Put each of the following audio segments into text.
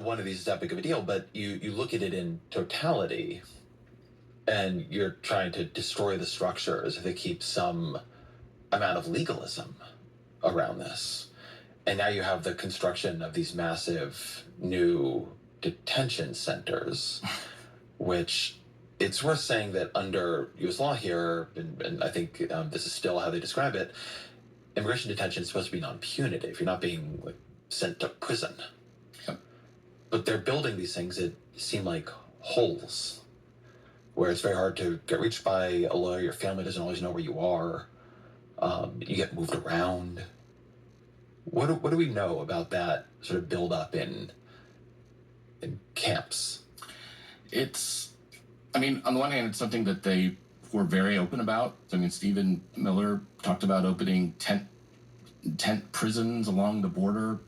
one of these is that big of a deal, but you look at it in totality, and you're trying to destroy the structures if they keep some amount of legalism around this. And now you have the construction of these massive new detention centers, which it's worth saying that under US law here, and I think this is still how they describe it, immigration detention is supposed to be non-punitive. You're not being like, sent to prison. Yep. But they're building these things that seem like holes, where it's very hard to get reached by a lawyer. Your family doesn't always know where you are. You get moved around. What do we know about that sort of build up in camps? I mean, on the one hand, it's something that they were very open about. I mean, Stephen Miller talked about opening tent prisons along the border,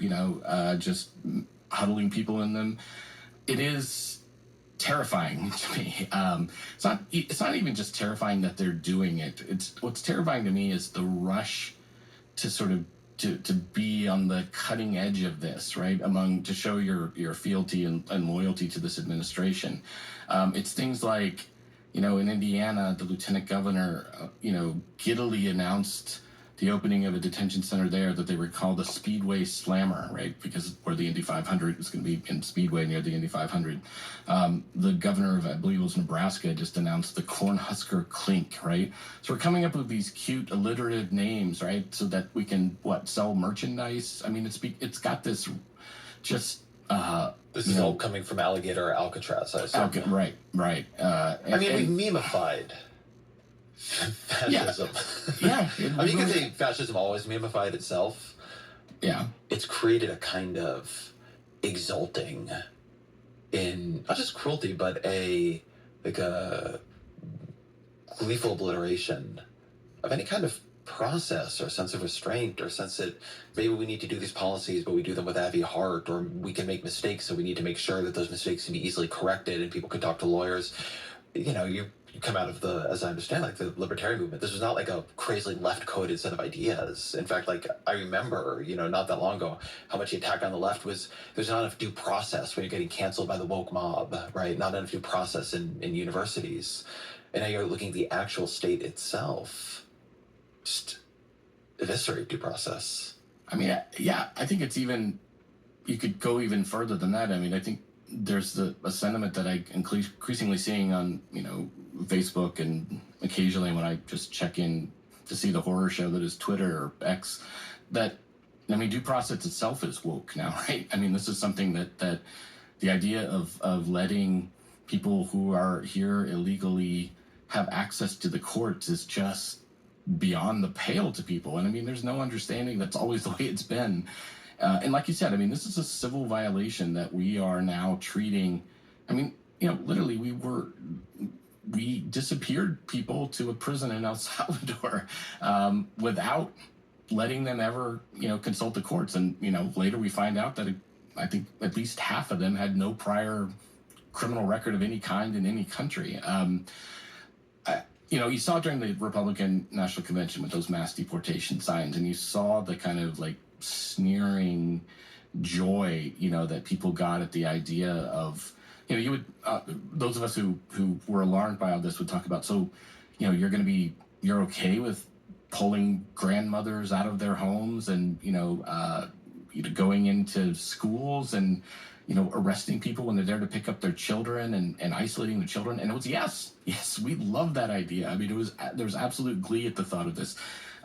just huddling people in them. It is terrifying to me. It's not even just terrifying that they're doing it. What's terrifying to me is the rush to sort of to be on the cutting edge of this, right? To show your fealty and loyalty to this administration. It's things like, in Indiana, the lieutenant governor, giddily announced the opening of a detention center there that they would call the Speedway Slammer, right? Because where the Indy 500 is going to be in Speedway near the Indy 500. The governor of, I believe it was Nebraska, just announced the Cornhusker Clink, right? So we're coming up with these cute alliterative names, right? So that we can, sell merchandise. I mean, it's got this just... this is all coming from Alligator Alcatraz, I assume. Right. We've memified fascism. Yeah. You can say fascism always memified itself. Yeah. It's created a kind of exulting in not just cruelty, but a gleeful obliteration of any kind of process or sense of restraint or sense that maybe we need to do these policies, but we do them with a heavy heart, or we can make mistakes, so we need to make sure that those mistakes can be easily corrected and people can talk to lawyers. You come out of as I understand, like the libertarian movement. This was not like a crazily left-coded set of ideas. In fact, like I remember, not that long ago, how much the attack on the left was there's not enough due process when you're getting canceled by the woke mob, right? Not enough due process in universities. And now you're looking at the actual state itself. Just eviscerate due process. I mean, yeah, I think it's even, you could go even further than that. I mean, I think there's a sentiment that I'm increasingly seeing on, Facebook and occasionally when I just check in to see the horror show that is Twitter or X, that, due process itself is woke now, right? I mean, this is something that the idea of letting people who are here illegally have access to the courts is just beyond the pale to people. And there's no understanding that's always the way it's been. And like you said, this is a civil violation that we are now treating. Literally we disappeared people to a prison in El Salvador without letting them ever, consult the courts. And, later we find out that I think at least half of them had no prior criminal record of any kind in any country. You saw during the Republican National Convention with those mass deportation signs, and you saw the kind of like sneering joy, that people got at the idea of, you would, those of us who were alarmed by all this would talk about, so, you're okay with pulling grandmothers out of their homes and, going into schools and, arresting people when they're there to pick up their children and isolating the children. And it was, yes, we love that idea. There was absolute glee at the thought of this.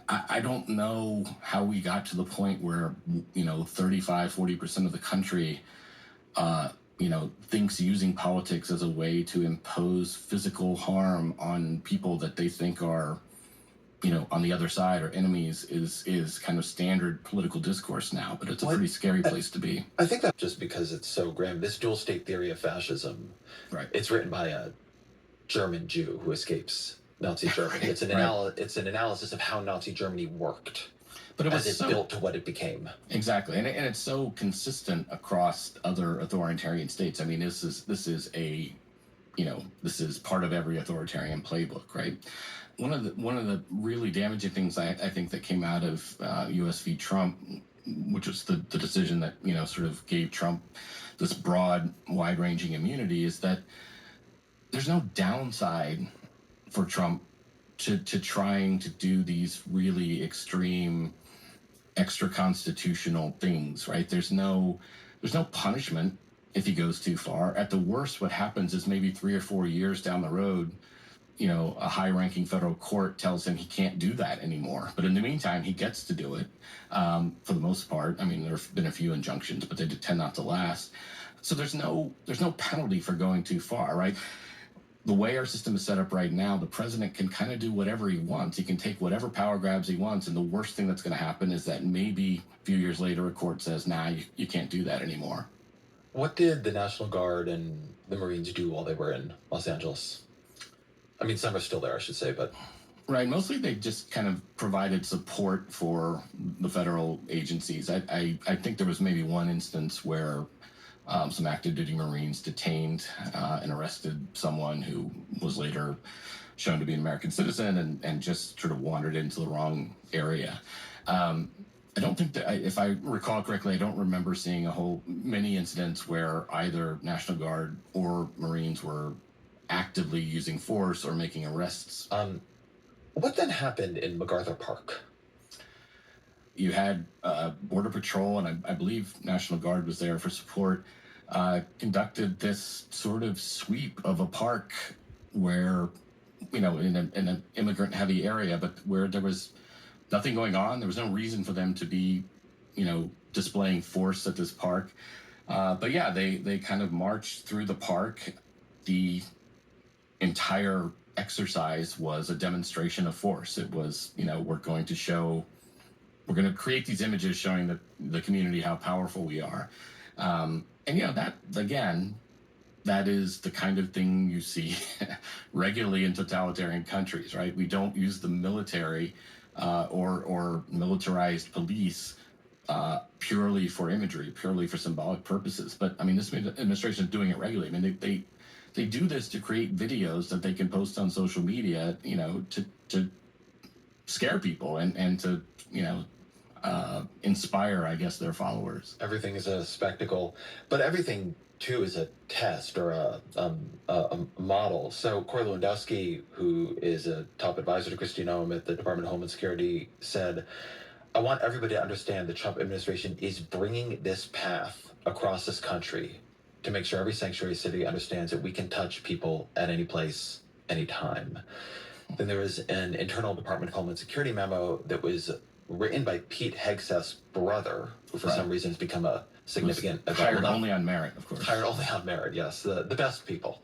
I don't know how we got to the point where, 35-40% of the country, thinks using politics as a way to impose physical harm on people that they think are, on the other side or enemies is kind of standard political discourse now. But it's a pretty scary place to be. I think that's just because it's so grim. This dual state theory of fascism, right? It's written by a German Jew who escapes Nazi Germany. Right. It's an analysis of how Nazi Germany worked. But it was built to what it became. Exactly, and it's so consistent across other authoritarian states. This is part of every authoritarian playbook, right? One of the really damaging things I think that came out of U.S. v. Trump, which was the decision that sort of gave Trump this broad, wide-ranging immunity is that there's no downside for Trump to trying to do these really extreme extra constitutional things, right? There's no punishment if he goes too far. At the worst, what happens is maybe 3 or 4 years down the road, a high-ranking federal court tells him he can't do that anymore. But in the meantime, he gets to do it for the most part. I mean, there have been a few injunctions, but they tend not to last. So there's no penalty for going too far, right? The way our system is set up right now, the president can kind of do whatever he wants. He can take whatever power grabs he wants, and the worst thing that's going to happen is that maybe a few years later a court says, nah, you can't do that anymore. What did the National Guard and the Marines do while they were in Los Angeles? I mean, some are still there, I should say, but Right. Mostly they just kind of provided support for the federal agencies. I think there was maybe one instance where some active duty Marines detained and arrested someone who was later shown to be an American citizen and just sort of wandered into the wrong area. I don't think that, if I recall correctly, I don't remember seeing many incidents where either National Guard or Marines were actively using force or making arrests. what then happened in MacArthur Park? You had Border Patrol, and I believe National Guard was there for support, conducted this sort of sweep of a park where, in an immigrant heavy area, but where there was nothing going on. There was no reason for them to be, displaying force at this park. But yeah, they kind of marched through the park. The entire exercise was a demonstration of force. It was, we're going to create these images showing the community how powerful we are. That, again, that is the kind of thing you see regularly in totalitarian countries, right? We don't use the military or militarized police purely for imagery, purely for symbolic purposes. But I mean, this administration is doing it regularly. I mean, they do this to create videos that they can post on social media, to scare people and to, inspire, I guess, their followers. Everything is a spectacle, but everything too is a test or a model. So Corey Lewandowski, who is a top advisor to Kristi Noem at the Department of Homeland Security, said, "I want everybody to understand the Trump administration is bringing this path across this country to make sure every sanctuary city understands that we can touch people at any place, anytime." Then there was an internal Department of Homeland Security memo that was written by Pete Hegseth's brother, who for some reason has become a significant hired only on merit, of course. Hired only on merit, yes, the best people.